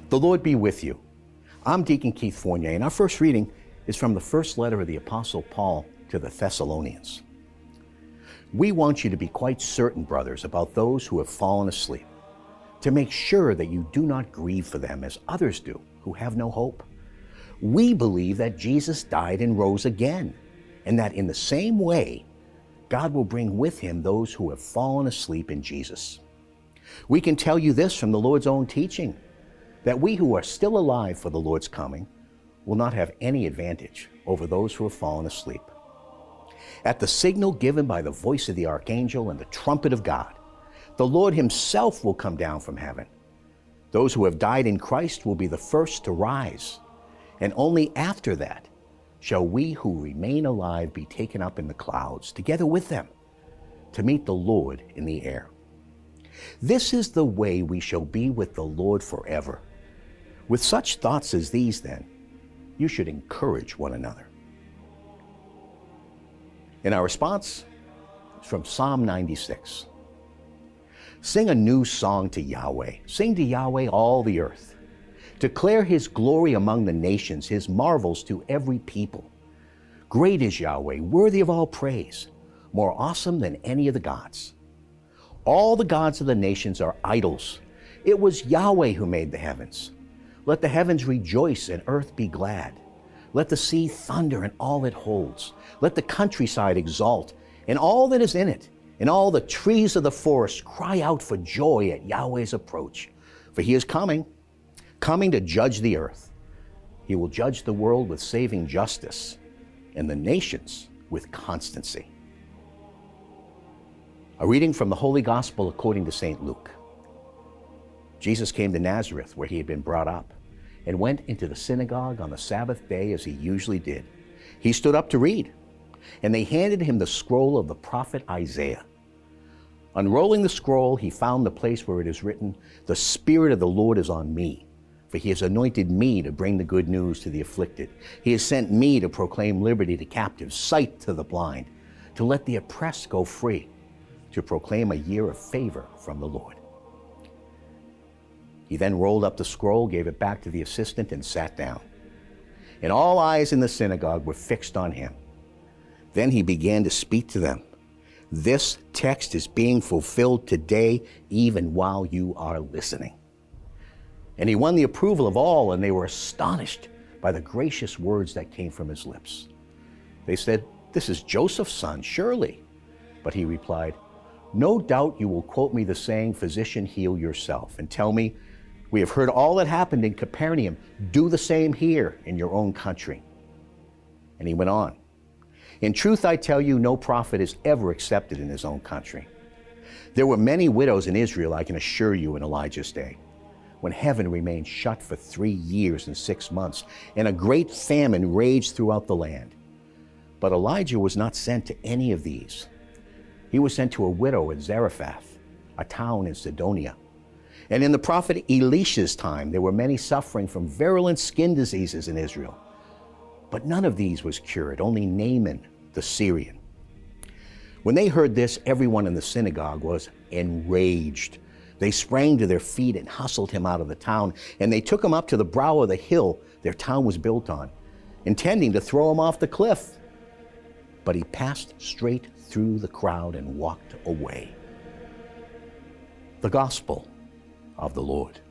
The Lord be with you. I'm Deacon Keith Fournier, and our first reading is from the first letter of the Apostle Paul to the Thessalonians. We want you to be quite certain, brothers, about those who have fallen asleep, to make sure that you do not grieve for them as others do, who have no hope. We believe that Jesus died and rose again, and that in the same way, God will bring with him those who have fallen asleep in Jesus. We can tell you this from the Lord's own teaching, that we who are still alive for the Lord's coming will not have any advantage over those who have fallen asleep. At the signal given by the voice of the archangel and the trumpet of God, the Lord himself will come down from heaven. Those who have died in Christ will be the first to rise, and only after that shall we who remain alive be taken up in the clouds together with them to meet the Lord in the air. This is the way we shall be with the Lord forever. With such thoughts as these, then, you should encourage one another. In our response, it's from Psalm 96. Sing a new song to Yahweh. Sing to Yahweh all the earth. Declare his glory among the nations, his marvels to every people. Great is Yahweh, worthy of all praise, more awesome than any of the gods. All the gods of the nations are idols. It was Yahweh who made the heavens. Let the heavens rejoice and earth be glad. Let the sea thunder and all it holds. Let the countryside exult and all that is in it, and all the trees of the forest cry out for joy at Yahweh's approach. For he is coming to judge the earth. He will judge the world with saving justice and the nations with constancy. A reading from the Holy Gospel according to St. Luke. Jesus came to Nazareth, where he had been brought up, and went into the synagogue on the Sabbath day as he usually did. He stood up to read, and they handed him the scroll of the prophet Isaiah. Unrolling the scroll, he found the place where it is written, "The Spirit of the Lord is on me, for he has anointed me to bring the good news to the afflicted. He has sent me to proclaim liberty to captives, sight to the blind, to let the oppressed go free, to proclaim a year of favor from the Lord." He then rolled up the scroll, gave it back to the assistant, and sat down. And all eyes in the synagogue were fixed on him. Then he began to speak to them. This text is being fulfilled today, even while you are listening. And he won the approval of all, and they were astonished by the gracious words that came from his lips. They said, "This is Joseph's son, surely." But he replied, "No doubt you will quote me the saying, 'Physician, heal yourself,' and tell me, 'We have heard all that happened in Capernaum. Do the same here in your own country.'" And he went on, "In truth, I tell you, no prophet is ever accepted in his own country. There were many widows in Israel, I can assure you, in Elijah's day, when heaven remained shut for 3 years and 6 months, and a great famine raged throughout the land. But Elijah was not sent to any of these. He was sent to a widow at Zarephath, a town in Sidonia. And in the prophet Elisha's time, there were many suffering from virulent skin diseases in Israel. But none of these was cured, only Naaman the Syrian." When they heard this, everyone in the synagogue was enraged. They sprang to their feet and hustled him out of the town, and they took him up to the brow of the hill their town was built on, intending to throw him off the cliff. But he passed straight through the crowd and walked away. The Gospel of the Lord.